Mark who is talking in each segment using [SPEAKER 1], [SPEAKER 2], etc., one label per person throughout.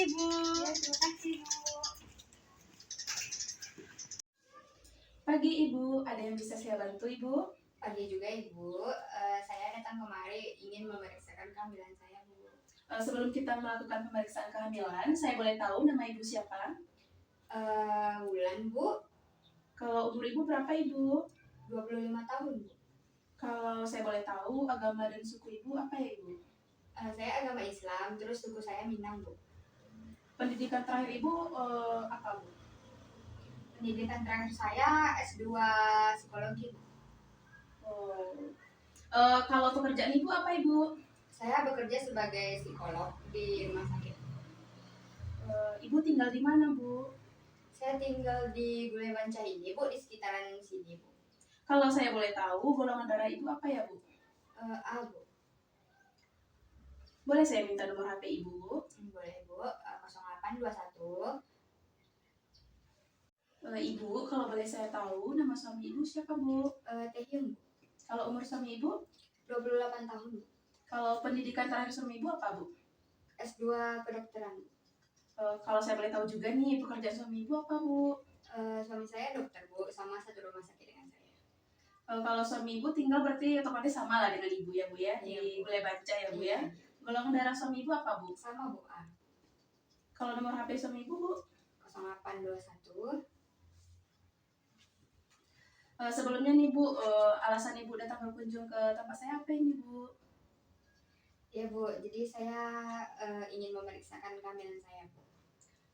[SPEAKER 1] Ibu.
[SPEAKER 2] Ya, terima kasih Bu.
[SPEAKER 1] Pagi Ibu, ada yang bisa saya bantu Ibu?
[SPEAKER 2] Pagi juga Ibu. Saya datang kemari ingin memeriksakan kehamilan saya Bu.
[SPEAKER 1] Sebelum kita melakukan pemeriksaan kehamilan, saya boleh tahu nama Ibu siapa?
[SPEAKER 2] Wulan Bu,
[SPEAKER 1] Kalau umur Ibu berapa Ibu?
[SPEAKER 2] 25 tahun Bu.
[SPEAKER 1] Kalau saya boleh tahu, agama dan suku Ibu apa ya Ibu?
[SPEAKER 2] Saya agama Islam, terus suku saya Minang Bu.
[SPEAKER 1] Pendidikan terakhir Ibu apa Bu?
[SPEAKER 2] Pendidikan terakhir saya S2 psikologi Bu.
[SPEAKER 1] Kalau pekerjaan Ibu apa Ibu?
[SPEAKER 2] Saya bekerja sebagai psikolog di rumah sakit.
[SPEAKER 1] Ibu tinggal di mana Bu?
[SPEAKER 2] Saya tinggal di Gulai Banca ini Bu, di sekitaran sini Bu.
[SPEAKER 1] Kalau saya boleh tahu, golongan darah Ibu apa ya Bu?
[SPEAKER 2] A Bu.
[SPEAKER 1] Boleh saya minta nomor HP Ibu Bu?
[SPEAKER 2] Boleh Bu, 0821.
[SPEAKER 1] Ibu, kalau boleh saya tahu, nama suami Ibu siapa Bu?
[SPEAKER 2] Teh Hyun Bu.
[SPEAKER 1] Kalau umur suami Ibu?
[SPEAKER 2] 28 tahun Bu.
[SPEAKER 1] Kalau pendidikan terakhir suami Ibu apa Bu?
[SPEAKER 2] S2 kedokteran.
[SPEAKER 1] Kalau saya boleh tahu juga nih, pekerjaan suami Ibu apa Bu?
[SPEAKER 2] Suami saya dokter Bu, sama satu rumah sakit dengan saya.
[SPEAKER 1] Kalau suami Ibu tinggal berarti otomatis sama lah dengan Ibu ya Bu ya, di Gulai Banca ya Bu ya. Golongan darah suami Ibu apa Bu?
[SPEAKER 2] Sama Bu.
[SPEAKER 1] Kalau nomor HP suami Ibu Bu?
[SPEAKER 2] 0821.
[SPEAKER 1] Sebelumnya nih Bu, alasan Ibu datang berkunjung ke tempat saya apa ini Bu?
[SPEAKER 2] Ya Bu, jadi saya ingin memeriksakan kehamilan saya Bu.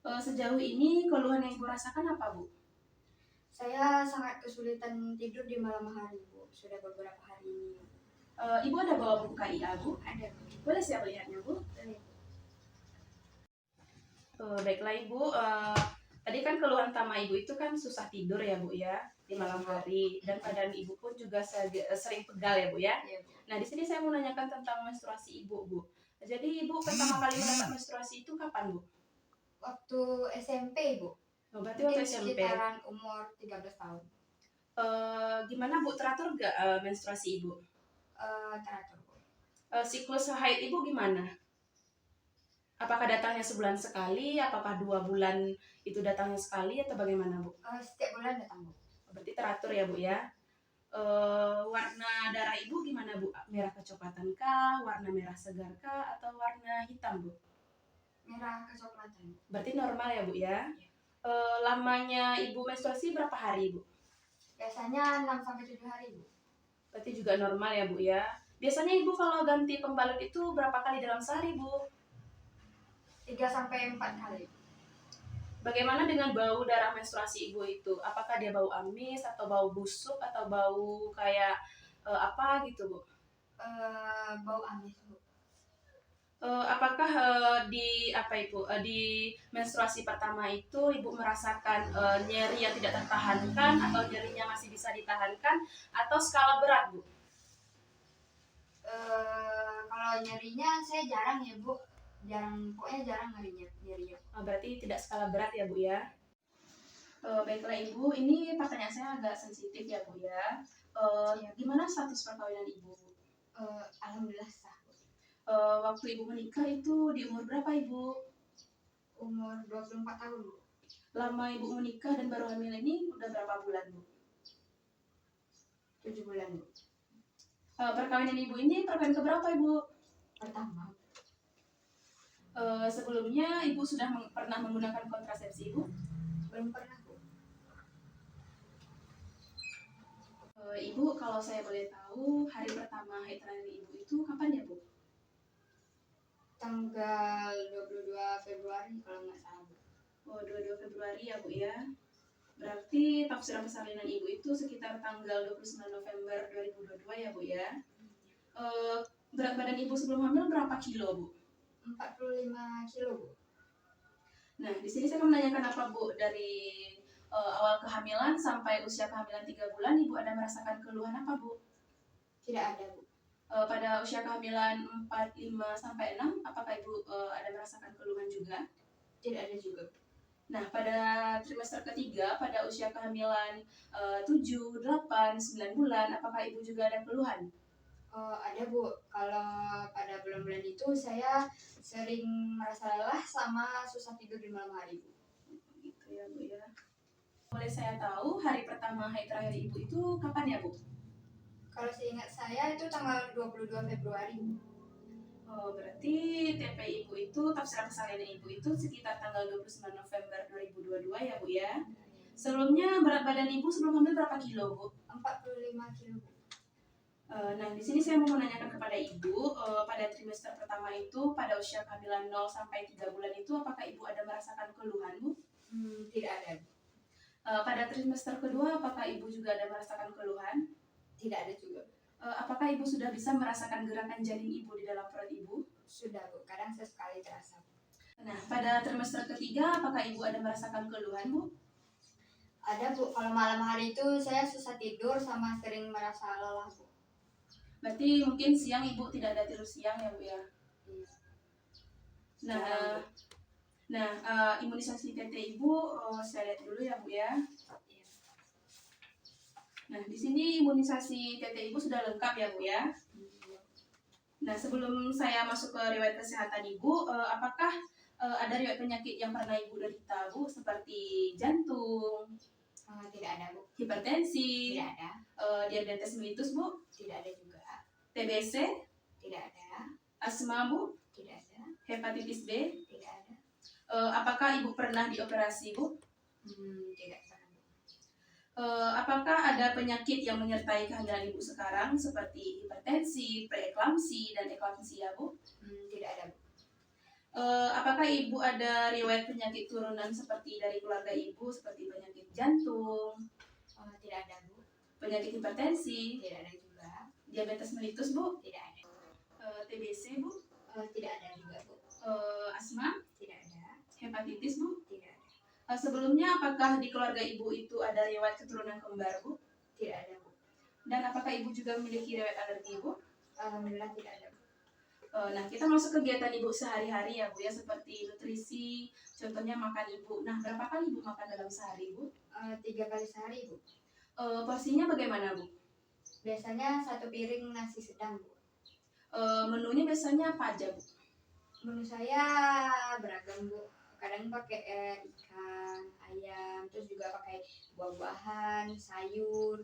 [SPEAKER 1] Sejauh ini keluhan yang Ibu rasakan apa Bu?
[SPEAKER 2] Saya sangat kesulitan tidur di malam hari Bu, sudah beberapa hari ini.
[SPEAKER 1] Ibu ada bawa buku KIA Bu?
[SPEAKER 2] Ada Bu.
[SPEAKER 1] Boleh saya melihatnya Bu?
[SPEAKER 2] Boleh.
[SPEAKER 1] Baiklah Ibu, tadi kan keluhan utama Ibu itu kan susah tidur ya Bu ya di malam hari, dan badan Ibu pun juga sering pegal ya Bu ya.
[SPEAKER 2] Ya, Bu.
[SPEAKER 1] Nah di sini saya mau nanyakan tentang menstruasi Ibu Bu. Jadi Ibu pertama kali mendapat menstruasi itu kapan Bu?
[SPEAKER 2] Waktu SMP Bu.
[SPEAKER 1] Berarti waktu
[SPEAKER 2] Mungkin
[SPEAKER 1] SMP.
[SPEAKER 2] sekitaran umur 13 tahun.
[SPEAKER 1] Gimana Bu, teratur gak menstruasi Ibu?
[SPEAKER 2] Teratur Bu.
[SPEAKER 1] Siklus haid Ibu gimana? Apakah datangnya sebulan sekali? Apakah 2 bulan itu datangnya sekali atau bagaimana Bu?
[SPEAKER 2] Setiap bulan datang Bu.
[SPEAKER 1] Berarti teratur ya Bu ya. Warna darah Ibu gimana Bu? Merah kecoklatan kah? Warna merah segar kah? Atau warna hitam Bu?
[SPEAKER 2] Merah kecoklatan.
[SPEAKER 1] Berarti normal ya Bu ya. Lamanya Ibu menstruasi berapa hari Bu?
[SPEAKER 2] Biasanya 6-7 hari Bu.
[SPEAKER 1] Berarti juga normal ya Bu ya. Biasanya Ibu kalau ganti pembalut itu berapa kali dalam sehari Bu?
[SPEAKER 2] 3-4 kali.
[SPEAKER 1] Bagaimana dengan bau darah menstruasi Ibu itu? Apakah dia bau amis atau bau busuk atau bau kayak apa gitu Bu?
[SPEAKER 2] Bau amis Bu.
[SPEAKER 1] Apakah di menstruasi pertama itu Ibu merasakan nyeri yang tidak tertahankan atau nyerinya masih bisa ditahankan atau skala berat Bu?
[SPEAKER 2] Kalau nyerinya saya jarang ya Bu, pokoknya jarang nyerinya.
[SPEAKER 1] Berarti tidak skala berat ya Bu ya. Baiklah Ibu, ini pertanyaan saya agak sensitif ya Bu ya. Gimana status perkawinan Ibu?
[SPEAKER 2] Alhamdulillah sah Bu.
[SPEAKER 1] Waktu Ibu menikah itu di umur berapa Ibu?
[SPEAKER 2] Umur 24 tahun Bu.
[SPEAKER 1] Lama Ibu menikah dan baru hamil ini udah berapa bulan Bu?
[SPEAKER 2] 7 bulan Bu.
[SPEAKER 1] Perkawinan Ibu ini perkawinan keberapa Ibu?
[SPEAKER 2] Pertama.
[SPEAKER 1] Sebelumnya Ibu sudah pernah menggunakan kontrasepsi Ibu?
[SPEAKER 2] Belum pernah Bu.
[SPEAKER 1] Ibu, kalau saya boleh tahu hari pertama haid terakhir Ibu itu kapan ya Bu?
[SPEAKER 2] Tanggal 22 Februari kalau nggak salah Bu.
[SPEAKER 1] 22 Februari ya Bu ya. Berarti tafsiran persalinan Ibu itu sekitar tanggal 29 November 2022 ya Bu ya. Berat badan Ibu sebelum hamil berapa kilo Bu?
[SPEAKER 2] 45 kilo Bu.
[SPEAKER 1] Nah, di sini saya mau menanyakan apa Bu, dari awal kehamilan sampai usia kehamilan 3 bulan Ibu ada merasakan keluhan apa Bu?
[SPEAKER 2] Tidak ada Bu.
[SPEAKER 1] Pada usia kehamilan 4, 5, sampai 6 apakah Ibu ada merasakan keluhan juga?
[SPEAKER 2] Tidak ada juga Bu.
[SPEAKER 1] Nah, pada trimester ketiga, pada usia kehamilan 7, 8, 9 bulan, apakah Ibu juga ada keluhan?
[SPEAKER 2] Ada Bu, kalau pada bulan-bulan itu saya sering merasa lelah sama susah tidur di malam hari Bu.
[SPEAKER 1] Gitu ya Bu ya. Boleh saya tahu hari pertama haid terakhir Ibu itu kapan ya Bu?
[SPEAKER 2] Kalau seingat saya itu tanggal 22 Februari Bu.
[SPEAKER 1] Oh, berarti TP Ibu itu, tafsiran kesalinan Ibu itu sekitar tanggal 29 November 2022 ya Bu ya. Sebelumnya berat badan Ibu sebelum hamil berapa kilo Bu?
[SPEAKER 2] 45 kilo Bu.
[SPEAKER 1] Nah, di sini saya mau menanyakan kepada Ibu, pada trimester pertama itu, pada usia kehamilan 0 sampai 3 bulan itu, apakah Ibu ada merasakan keluhan Bu?
[SPEAKER 2] Tidak ada Bu.
[SPEAKER 1] Pada trimester kedua, apakah Ibu juga ada merasakan keluhan?
[SPEAKER 2] Tidak ada juga Bu.
[SPEAKER 1] Apakah Ibu sudah bisa merasakan gerakan janin Ibu di dalam perut Ibu?
[SPEAKER 2] Sudah Bu, kadang sesekali terasa Bu.
[SPEAKER 1] Nah, pada trimester ketiga, apakah Ibu ada merasakan keluhan Bu?
[SPEAKER 2] Ada Bu, kalau malam hari itu saya susah tidur sama sering merasa lelah Bu.
[SPEAKER 1] Berarti mungkin siang Ibu tidak ada tidur siang ya Bu ya?
[SPEAKER 2] Iya.
[SPEAKER 1] Nah, imunisasi TT Ibu saya lihat dulu ya Bu ya.
[SPEAKER 2] Iya.
[SPEAKER 1] Nah, di sini imunisasi TT Ibu sudah lengkap ya Bu ya. Nah, sebelum saya masuk ke riwayat kesehatan Ibu, apakah ada riwayat penyakit yang pernah Ibu derita Bu, seperti jantung,
[SPEAKER 2] Tidak ada Bu.
[SPEAKER 1] hipertensi,
[SPEAKER 2] Tidak ada.
[SPEAKER 1] diabetes mellitus Bu,
[SPEAKER 2] Tidak ada juga.
[SPEAKER 1] TBC,
[SPEAKER 2] Tidak ada.
[SPEAKER 1] asma Bu,
[SPEAKER 2] Tidak ada.
[SPEAKER 1] hepatitis B.
[SPEAKER 2] Tidak ada.
[SPEAKER 1] Apakah Ibu pernah dioperasi Bu?
[SPEAKER 2] Tidak pernah Bu.
[SPEAKER 1] Apakah ada penyakit yang menyertai kehamilan Ibu sekarang seperti hipertensi, preeklamsi, dan eklampsia Bu?
[SPEAKER 2] Tidak ada Bu.
[SPEAKER 1] Apakah Ibu ada riwayat penyakit turunan seperti dari keluarga Ibu seperti penyakit jantung,
[SPEAKER 2] Tidak ada Bu.
[SPEAKER 1] penyakit hipertensi,
[SPEAKER 2] Tidak ada juga.
[SPEAKER 1] diabetes mellitus Bu,
[SPEAKER 2] Tidak ada.
[SPEAKER 1] TBC Bu,
[SPEAKER 2] Tidak ada juga Bu.
[SPEAKER 1] asma,
[SPEAKER 2] Tidak ada.
[SPEAKER 1] hepatitis Bu?
[SPEAKER 2] Tidak ada.
[SPEAKER 1] Sebelumnya apakah di keluarga Ibu itu ada riwayat keturunan kembar Bu?
[SPEAKER 2] Tidak ada Bu.
[SPEAKER 1] Dan apakah Ibu juga memiliki riwayat alergi Bu?
[SPEAKER 2] Alhamdulillah tidak ada Bu.
[SPEAKER 1] Nah, kita masuk kegiatan Ibu sehari-hari ya Bu ya, seperti nutrisi, contohnya makan Ibu. Nah, berapa kali Ibu makan dalam sehari Bu?
[SPEAKER 2] 3 kali sehari Bu.
[SPEAKER 1] Porsinya bagaimana Bu?
[SPEAKER 2] Biasanya 1 piring nasi sedang Bu.
[SPEAKER 1] Menunya biasanya apa aja Bu?
[SPEAKER 2] Menu saya beragam Bu. Kadang pakai ikan, ayam, terus juga pakai buah-buahan, sayur.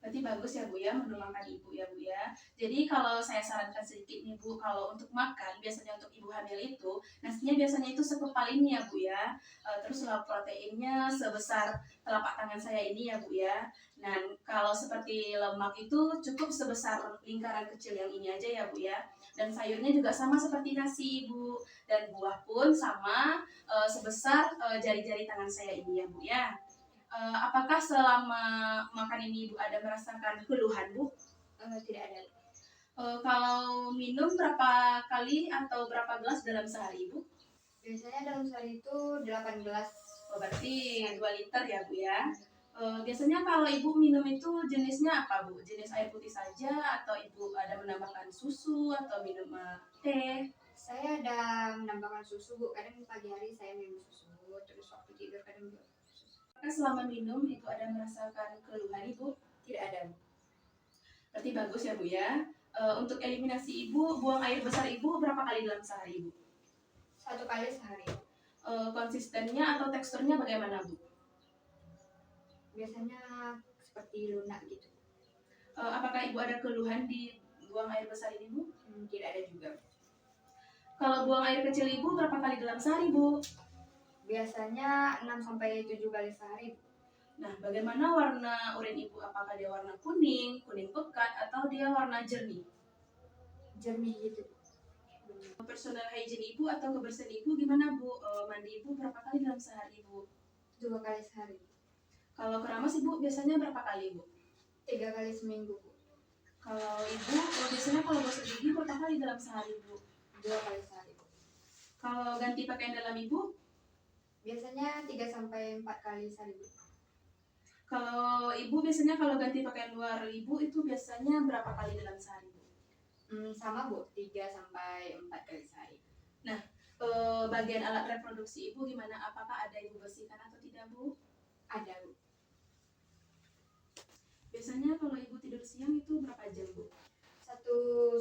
[SPEAKER 1] Berarti bagus ya Bu ya, menu makan Ibu ya Bu ya. Jadi kalau saya sarankan sedikit nih Bu, kalau untuk makan, biasanya untuk Ibu hamil itu, nasinya biasanya itu sekepal ini ya Bu ya. Terus proteinnya sebesar telapak tangan saya ini ya Bu ya. Nah, kalau seperti lemak itu cukup sebesar lingkaran kecil yang ini aja ya Bu ya. Dan sayurnya juga sama seperti nasi Ibu. Dan buah pun sama sebesar jari-jari tangan saya ini ya Bu ya. Apakah selama makan ini Ibu ada merasakan keluhan Bu?
[SPEAKER 2] Tidak ada.
[SPEAKER 1] Kalau minum berapa kali atau berapa gelas dalam sehari Bu?
[SPEAKER 2] Biasanya dalam sehari itu 8 gelas.
[SPEAKER 1] Berarti 2 liter ya Bu ya. Biasanya kalau Ibu minum itu jenisnya apa Bu? Jenis air putih saja atau Ibu ada menambahkan susu atau minum teh?
[SPEAKER 2] Saya ada menambahkan susu Bu. Kadang pagi hari saya minum susu, terus waktu tidur kadang juga susu.
[SPEAKER 1] Apakah selama minum Ibu ada merasakan keluhan Ibu?
[SPEAKER 2] Tidak ada Bu.
[SPEAKER 1] Berarti bagus ya Bu ya. Untuk eliminasi Ibu, buang air besar Ibu berapa kali dalam sehari Ibu?
[SPEAKER 2] 1 kali sehari.
[SPEAKER 1] Konsistennya atau teksturnya bagaimana Bu?
[SPEAKER 2] Biasanya seperti lunak gitu.
[SPEAKER 1] Apakah Ibu ada keluhan di buang air besar ini Bu?
[SPEAKER 2] Tidak ada juga.
[SPEAKER 1] Kalau buang air kecil Ibu berapa kali dalam sehari Bu?
[SPEAKER 2] Biasanya 6 sampai 7 kali sehari.
[SPEAKER 1] Nah, bagaimana warna urin Ibu? Apakah dia warna kuning, kuning pekat, atau dia warna jernih?
[SPEAKER 2] Jernih gitu.
[SPEAKER 1] Personal hygiene Ibu atau kebersihan Ibu gimana Bu? Mandi Ibu berapa kali dalam sehari Bu?
[SPEAKER 2] 2 kali sehari.
[SPEAKER 1] Kalau keramas Ibu biasanya berapa kali Bu?
[SPEAKER 2] 3 kali seminggu Bu.
[SPEAKER 1] Kalau Ibu biasanya kalau gosok gigi berapa kali dalam sehari Bu?
[SPEAKER 2] 2 kali sehari Bu.
[SPEAKER 1] Kalau ganti pakaian dalam Ibu?
[SPEAKER 2] Biasanya 3 sampai 4 kali sehari Bu.
[SPEAKER 1] Kalau Ibu biasanya kalau ganti pakaian luar Ibu itu biasanya berapa kali dalam sehari Bu?
[SPEAKER 2] Sama Bu, 3 sampai 4 kali sehari.
[SPEAKER 1] Nah, bagian alat reproduksi Ibu gimana? Apakah ada Ibu bersihkan atau tidak Bu?
[SPEAKER 2] Ada Bu.
[SPEAKER 1] Biasanya kalau Ibu tidur siang itu berapa jam Bu?
[SPEAKER 2] 1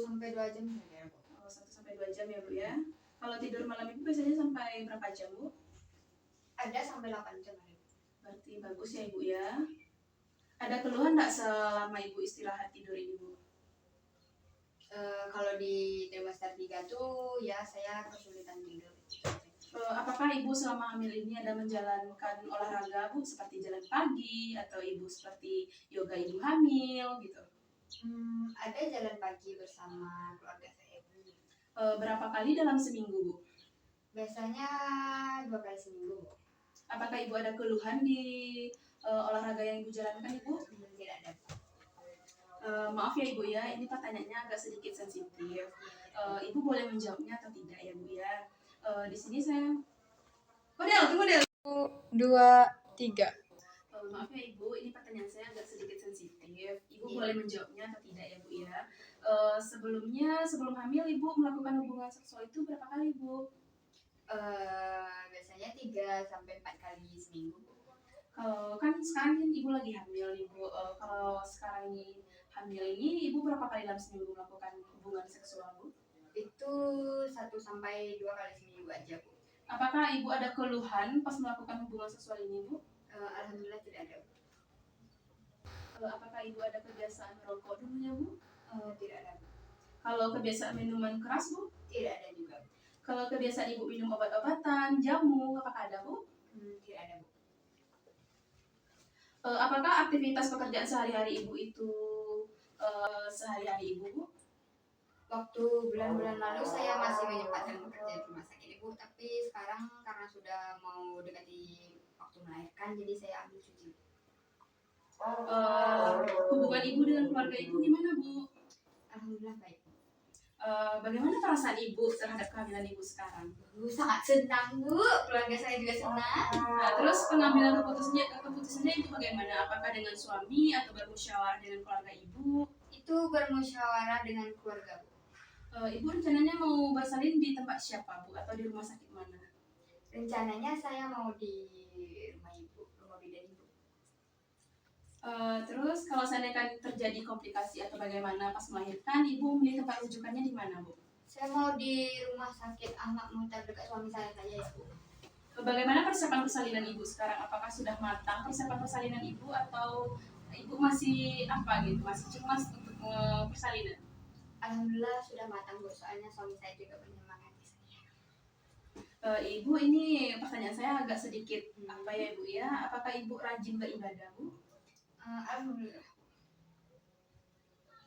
[SPEAKER 2] sampai 2 jam saja Bu.
[SPEAKER 1] Oh, 1 sampai 2 jam ya Bu ya. Kalau tidur malam Ibu biasanya sampai berapa jam Bu?
[SPEAKER 2] Ada sampai 8 jam ada.
[SPEAKER 1] Berarti bagus ya Ibu ya. Ada keluhan nggak selama Ibu istirahat tidur ini Bu?
[SPEAKER 2] Kalau di trimester 3 tuh ya saya kesulitan tidur.
[SPEAKER 1] Apakah Ibu selama hamil ini ada menjalankan olahraga Bu seperti jalan pagi atau Ibu seperti yoga ibu hamil gitu?
[SPEAKER 2] Ada jalan pagi bersama keluarga saya Bu.
[SPEAKER 1] Berapa kali dalam seminggu Bu?
[SPEAKER 2] Biasanya 2 kali seminggu Bu.
[SPEAKER 1] Apakah Ibu ada keluhan di olahraga yang Ibu jalankan Ibu?
[SPEAKER 2] Tidak ada Bu.
[SPEAKER 1] Maaf ya Ibu ya, ini pertanyaannya agak sedikit sensitif. Ibu boleh menjawabnya atau tidak ya Bu ya? Di sini saya tunggu Del.
[SPEAKER 2] 2, 3.
[SPEAKER 1] Maaf ya Ibu, ini pertanyaan saya agak sedikit sensitif. Ibu boleh menjawabnya atau tidak ya Bu ya? Sebelum hamil Ibu melakukan hubungan seksual itu berapa kali Bu?
[SPEAKER 2] Biasanya 3 sampai 4 kali seminggu Bu.
[SPEAKER 1] Kalau kan sekarang kan Ibu lagi hamil nih Bu. Kalau sekarang ini hamil ini Ibu berapa kali dalam seminggu melakukan hubungan seksual Bu?
[SPEAKER 2] Itu 1 sampai 2 kali seminggu aja Bu.
[SPEAKER 1] Apakah Ibu ada keluhan pas melakukan hubungan seksual ini Bu?
[SPEAKER 2] Alhamdulillah tidak ada Bu.
[SPEAKER 1] Apakah Ibu ada kebiasaan merokok dulunya Bu?
[SPEAKER 2] Tidak ada Bu.
[SPEAKER 1] Kalau kebiasaan minuman keras Bu?
[SPEAKER 2] Tidak ada juga Bu.
[SPEAKER 1] Kalau kebiasaan Ibu minum obat-obatan, jamu, apakah ada Bu?
[SPEAKER 2] Tidak ada Bu.
[SPEAKER 1] Apakah aktivitas pekerjaan sehari-hari Ibu itu sehari-hari Ibu Bu?
[SPEAKER 2] Waktu bulan-bulan lalu saya masih menyempatkan bekerja di rumah sakit Ibu, tapi sekarang karena sudah mau dekati waktu melahirkan, jadi saya ambil cuti.
[SPEAKER 1] Hubungan Ibu dengan keluarga Ibu gimana Bu?
[SPEAKER 2] Alhamdulillah baik.
[SPEAKER 1] Bagaimana perasaan Ibu terhadap kehamilan Ibu sekarang?
[SPEAKER 2] Sangat senang Bu, keluarga saya juga senang.
[SPEAKER 1] Nah, terus pengambilan keputusannya Ibu bagaimana? Apakah dengan suami atau bermusyawarah dengan keluarga Ibu?
[SPEAKER 2] Itu bermusyawarah dengan keluarga Bu.
[SPEAKER 1] Ibu rencananya mau bersalin di tempat siapa Bu? Atau di rumah sakit mana?
[SPEAKER 2] Rencananya saya mau di rumah Ibu, rumah bidan Ibu.
[SPEAKER 1] Terus kalau seandainya terjadi komplikasi atau bagaimana pas melahirkan, Ibu memilih tempat rujukannya di mana Bu?
[SPEAKER 2] Saya mau di rumah sakit Ahmad Muhtar dekat suami saya saja ya Bu.
[SPEAKER 1] Bagaimana persiapan persalinan Ibu sekarang? Apakah sudah matang persiapan persalinan Ibu atau Ibu masih masih cemas untuk persalinan?
[SPEAKER 2] Alhamdulillah sudah matang Bu, soalnya suami saya juga menyemangati saya.
[SPEAKER 1] Ibu, ini pertanyaan saya agak sedikit apa ya Ibu ya? Apakah Ibu rajin beribadah Bu?
[SPEAKER 2] Alhamdulillah.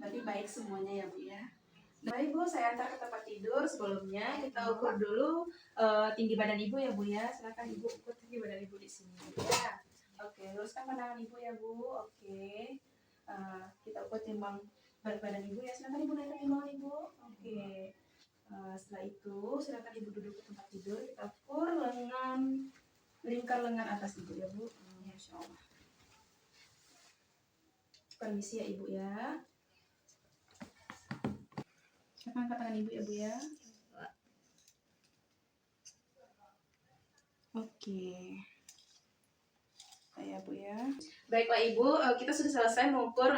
[SPEAKER 1] Berarti baik semuanya ya Bu ya. Baik Bu, saya antar ke tempat tidur. Sebelumnya kita ukur dulu tinggi badan Ibu ya Bu ya. Silakan Ibu ukur tinggi badan Ibu di sini ya. Oke, luruskan pandangan Ibu ya Bu. Oke. Kita ukur timbang berat badan Ibu ya. Silakan Ibu naikkan timbangan Ibu. Oke. Setelah itu silakan Ibu duduk ke tempat tidur. Kita ukur lingkar lengan atas Ibu ya Bu. Masya Allah. Permisi ya Ibu ya. Silakan angkat tangan Ibu ya Bu ya. Oke. Ya Bu ya. Baiklah Ibu, kita sudah selesai mengukur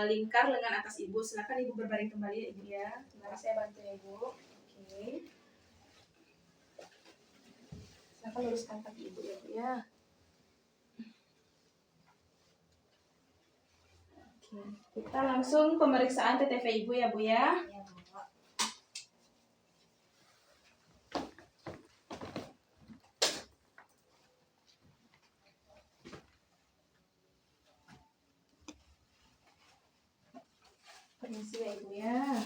[SPEAKER 1] lingkar lengan atas Ibu. Silakan Ibu berbaring kembali ya Ibu ya. Mari saya bantu ya Ibu. Oke. Silakan luruskan kaki Ibu ya Bu ya. Oke. Kita langsung pemeriksaan TTV Ibu ya Bu ya.
[SPEAKER 2] Ya Bu.
[SPEAKER 1] Permisi ya Ibu ya.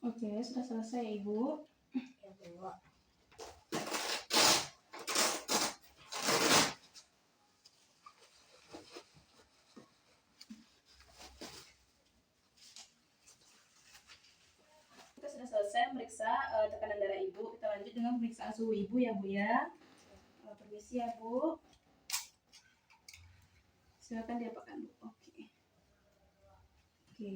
[SPEAKER 1] Oke, sudah selesai ya, Ibu.
[SPEAKER 2] Ya, Bu.
[SPEAKER 1] Kita sudah selesai memeriksa tekanan darah Ibu. Kita lanjut dengan pemeriksaan suhu Ibu ya, Bu ya. Permisi ya, Bu. Silakan diapakan, Bu. Oke. Oke.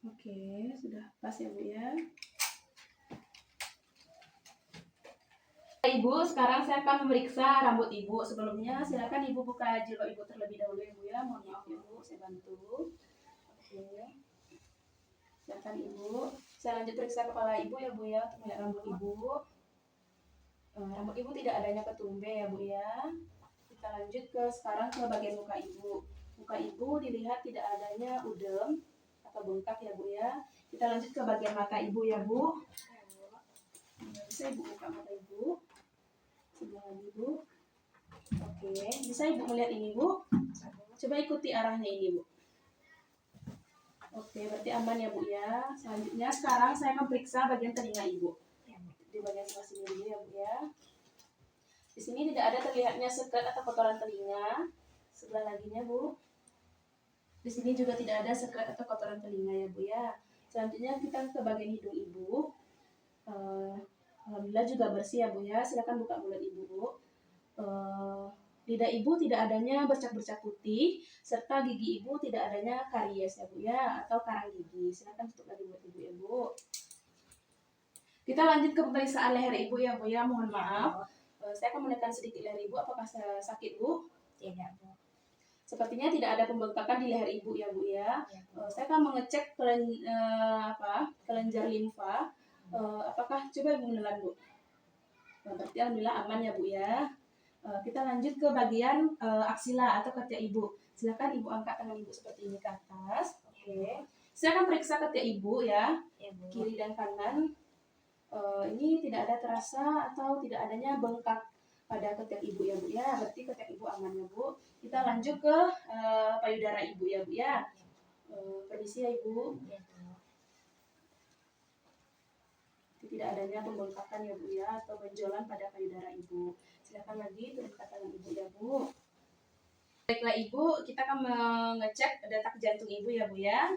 [SPEAKER 1] Oke, sudah pas ya, Bu ya. Ibu, sekarang saya akan memeriksa rambut Ibu. Sebelumnya, silakan Ibu buka jilbab Ibu terlebih dahulu ya, Bu ya. Mohon maaf ya, Bu, saya bantu. Oke. Silakan Ibu. Saya lanjut periksa kepala Ibu ya, Bu ya, untuk melihat rambut Ibu. Rambut Ibu tidak adanya ketumbe ya, Bu ya. Kita lanjut sekarang ke bagian muka Ibu. Muka Ibu dilihat tidak adanya udem atau bengkak ya, Bu ya. Kita lanjut ke bagian mata Ibu ya, Bu. Bisa Ibu buka mata Ibu. Sebelah lagi, Bu. Oke, bisa Ibu melihat ini, Bu? Coba ikuti arahnya ini, Bu. Oke, berarti aman ya, Bu ya. Selanjutnya sekarang saya akan periksa bagian telinga Ibu. Di bagian sebelah sini dulu ya, Bu ya. Di sini tidak ada terlihatnya sekat atau kotoran telinga. Sebelah laginya, Bu. Di sini juga tidak ada sekat atau kotoran telinga ya, Bu ya. Selanjutnya kita ke bagian hidung Ibu. Alhamdulillah juga bersih ya, Bu ya. Silakan buka mulut Ibu, Bu. Lidah Ibu tidak adanya bercak-bercak putih, serta gigi Ibu tidak adanya karies ya, Bu ya, atau karang gigi. Silakan tutup lagi buat Ibu ya, Bu. Kita lanjut ke pemeriksaan leher Ibu ya, Bu ya. Mohon maaf. Saya akan menekan sedikit leher Ibu. Apakah sakit, Bu?
[SPEAKER 2] Tidak, Bu.
[SPEAKER 1] Sepertinya tidak ada pembengkakan di leher Ibu ya, Bu ya. Saya akan mengecek kelenjar limfa. Apakah coba Ibu menelan, Bu? Berarti alhamdulillah aman ya, Bu ya. Kita lanjut ke bagian aksila atau ketiak Ibu. Silakan Ibu angkat tangan Ibu seperti ini ke atas. Oke. Saya akan periksa ketiak Ibu ya, kiri dan kanan. Ini tidak ada terasa atau tidak adanya bengkak pada ketiak Ibu ya, Bu ya. Berarti ketiak Ibu aman ya, Bu. Kita lanjut ke payudara Ibu ya, Bu ya. Permisi ya, Ibu. Tidak adanya pembengkakan ya, Bu ya, atau benjolan pada payudara Ibu. Silakan lagi turunkan tangan Ibu ya, Bu. Baiklah Ibu, kita akan mengecek detak jantung Ibu ya, Bu ya.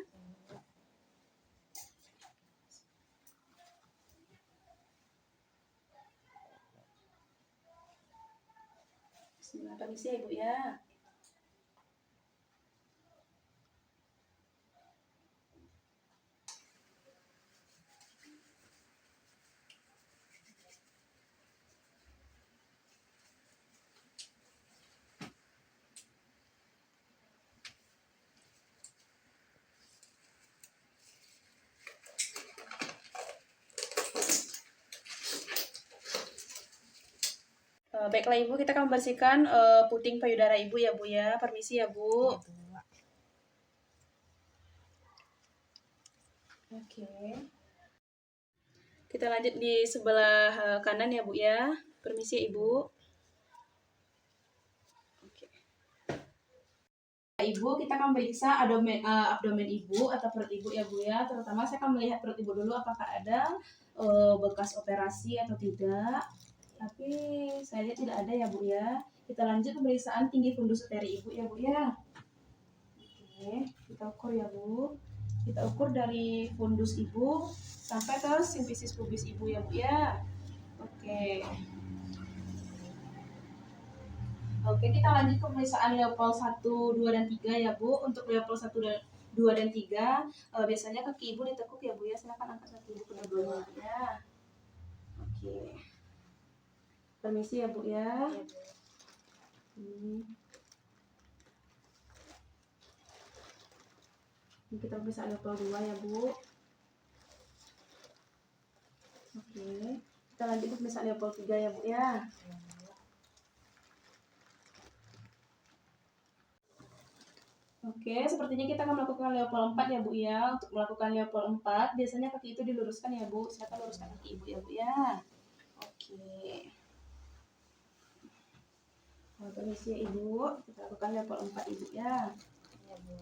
[SPEAKER 1] Bismillah, permisi ya, Ibu ya. Baiklah Ibu, kita akan membersihkan puting payudara Ibu ya, Bu ya. Permisi ya, Bu. Oke. Kita lanjut di sebelah kanan ya, Bu ya. Permisi ya, Ibu. Oke. Ibu, kita akan periksa abdomen Ibu atau perut Ibu ya, Bu ya. Terutama saya akan melihat perut Ibu dulu apakah ada bekas operasi atau tidak. Tapi saya lihat tidak ada ya, Bu ya. Kita lanjut pemeriksaan tinggi fundus uteri Ibu ya, Bu ya. Oke, kita ukur ya, Bu. Kita ukur dari fundus Ibu sampai ke simfisis pubis Ibu ya, Bu ya. Oke. Oke, kita lanjut ke pemeriksaan level 1, 2, dan 3 ya, Bu. Untuk level 1, 2, dan 3, biasanya kaki Ibu ditekuk ya, Bu ya. Silakan angkat kaki Ibu kedua-duanya ya. Oke. Permisi ya, Bu ya. Ini kita periksa level 2 ya, Bu. Oke. Kita lanjut ke pemeriksaan level 3 ya, Bu ya. Oke, sepertinya kita akan melakukan leopard 4 ya Bu ya. Untuk melakukan leopard 4, biasanya kaki itu diluruskan ya Bu. Silakan luruskan kaki Ibu ya Bu ya. Oke. Permisi ya Ibu, kita lakukan leopard 4 Ibu ya.
[SPEAKER 2] Ya, Bu.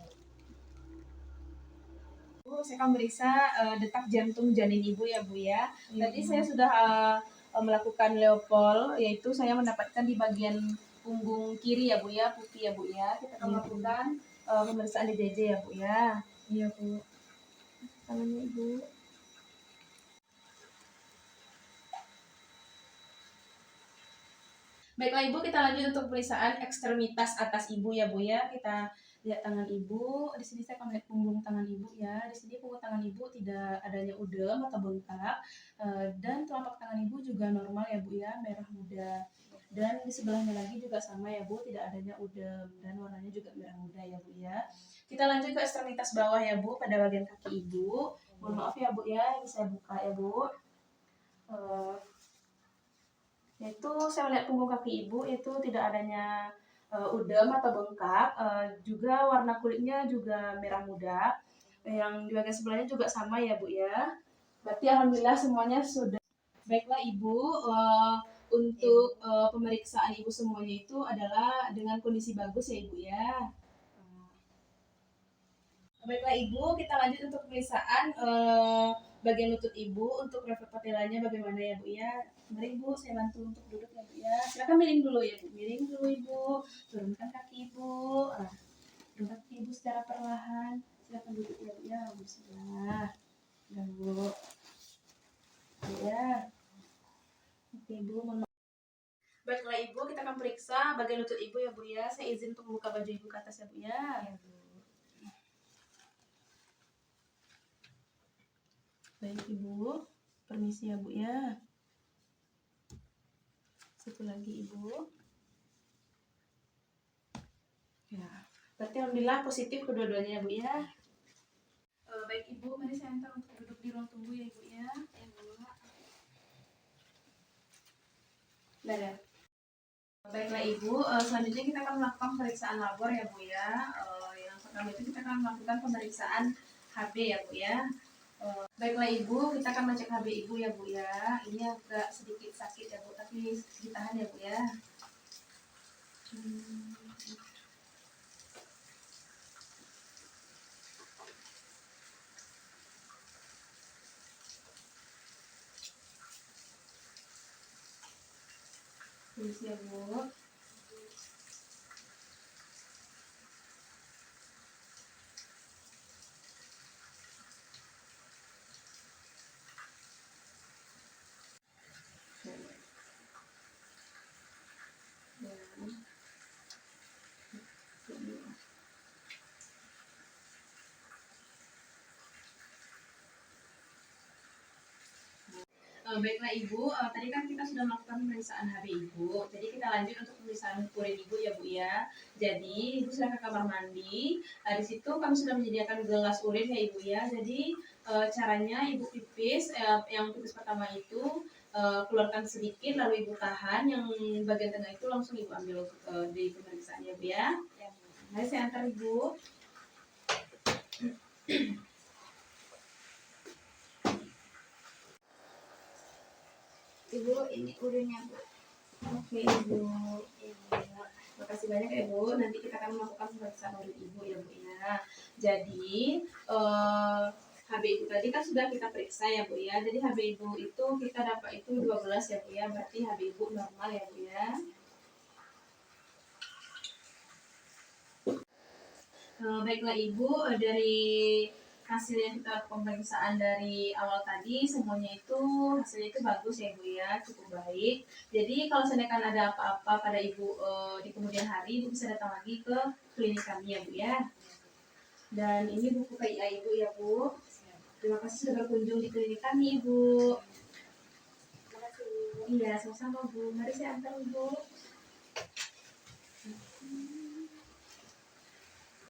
[SPEAKER 1] Bu, saya akan meriksa detak jantung janin Ibu ya Bu ya.
[SPEAKER 2] Iya,
[SPEAKER 1] Tadi
[SPEAKER 2] Bu.
[SPEAKER 1] saya sudah melakukan leopard, yaitu saya mendapatkan di bagian punggung kiri ya Bu ya, pupi ya Bu ya. Kita akan
[SPEAKER 2] Iya, Bu.
[SPEAKER 1] melakukan pemeriksaan DJJ ya Bu ya.
[SPEAKER 2] Iya, Bu.
[SPEAKER 1] Tangannya Ibu. Baiklah Ibu, kita lanjut untuk pemeriksaan ekstremitas atas Ibu ya Bu ya. Kita lihat tangan Ibu. Di sini saya akan melihat punggung tangan Ibu ya. Di sini punggung tangan Ibu tidak adanya udem atau bengkak. Dan telapak tangan Ibu juga normal ya Bu ya, merah muda. Dan di sebelahnya lagi juga sama ya Bu, tidak adanya udem dan warnanya juga merah muda ya Bu ya. Kita lanjut ke ekstremitas bawah ya Bu, pada bagian kaki Ibu. Mohon maaf ya Bu ya, ini saya buka ya Bu. Yaitu saya melihat punggung kaki Ibu itu tidak adanya udem atau bengkak, juga warna kulitnya juga merah muda. Yang di bagian sebelahnya juga sama ya Bu ya. Berarti alhamdulillah semuanya sudah. Baiklah Ibu, untuk pemeriksaan Ibu semuanya itu adalah dengan kondisi bagus ya Ibu ya. Baiklah Ibu, kita lanjut untuk pemeriksaan bagian lutut Ibu. Untuk refleks patelanya bagaimana ya Bu ya? Mari Ibu, saya bantu untuk duduk ya Bu ya. Silakan miring dulu ya Bu. Miring dulu Ibu. Turunkan kaki Ibu. Turunkan kaki Ibu secara perlahan. Silakan duduk ya Bu ya. Bismillah. Ya Bu. Ya. Oke Ibu, mohon maaf. Baiklah Ibu, kita akan periksa bagian lutut Ibu ya Bu ya. Saya izin untuk membuka baju Ibu ke atas ya Bu ya.
[SPEAKER 2] Ya, Bu.
[SPEAKER 1] Baik Ibu, permisi ya Bu ya. Satu lagi Ibu. Ya, berarti alhamdulillah positif kedua-duanya ya Bu ya. Baik Ibu, mari saya antar untuk duduk di ruang tunggu ya Ibu ya.
[SPEAKER 2] Ya, Bu.
[SPEAKER 1] Dadah. Baiklah Ibu, selanjutnya kita akan melakukan pemeriksaan labor ya Bu ya. Yang pertama itu kita akan melakukan pemeriksaan HB ya Bu ya. Baiklah Ibu, kita akan mengecek HB Ibu ya Bu ya. Ini agak sedikit sakit ya Bu, tapi ditahan ya Bu ya. Permisi ya Bu. Baiklah Ibu, tadi kan kita sudah melakukan pemeriksaan HB Ibu. Jadi kita lanjut untuk pemeriksaan urin Ibu ya Bu ya. Jadi Ibu sudah ke kamar mandi. Di situ kami sudah menyediakan gelas urin ya Ibu ya. Jadi caranya Ibu pipis, yang pipis pertama itu keluarkan sedikit, lalu Ibu tahan. Yang bagian tengah itu langsung Ibu ambil di pemeriksaan ya Bu ya.
[SPEAKER 2] Ya, Bu.
[SPEAKER 1] Mari saya antar Ibu.
[SPEAKER 2] Ibu, ini urinnya, Bu.
[SPEAKER 1] Oke Ibu. Terima kasih banyak ya Bu. Nanti kita akan melakukan pemeriksaan urin Ibu ya Bu ya. Jadi HB Ibu tadi kan sudah kita periksa ya Bu ya. Jadi HB Ibu itu kita dapat itu 12 ya Bu ya. Berarti HB Ibu normal ya Bu ya. Baiklah Ibu, dari hasil yang kita pemeriksaan dari awal tadi semuanya itu hasilnya itu bagus ya Bu ya, cukup baik. Jadi kalau seandainya ada apa-apa pada Ibu di kemudian hari, Ibu bisa datang lagi ke klinik kami ya Bu ya. Dan ini buku KIA Ibu ya Bu. Terima kasih sudah berkunjung di klinik kami Ibu.
[SPEAKER 2] Terima kasih, Bu.
[SPEAKER 1] Iya, sama-sama Bu. Mari saya antar Ibu.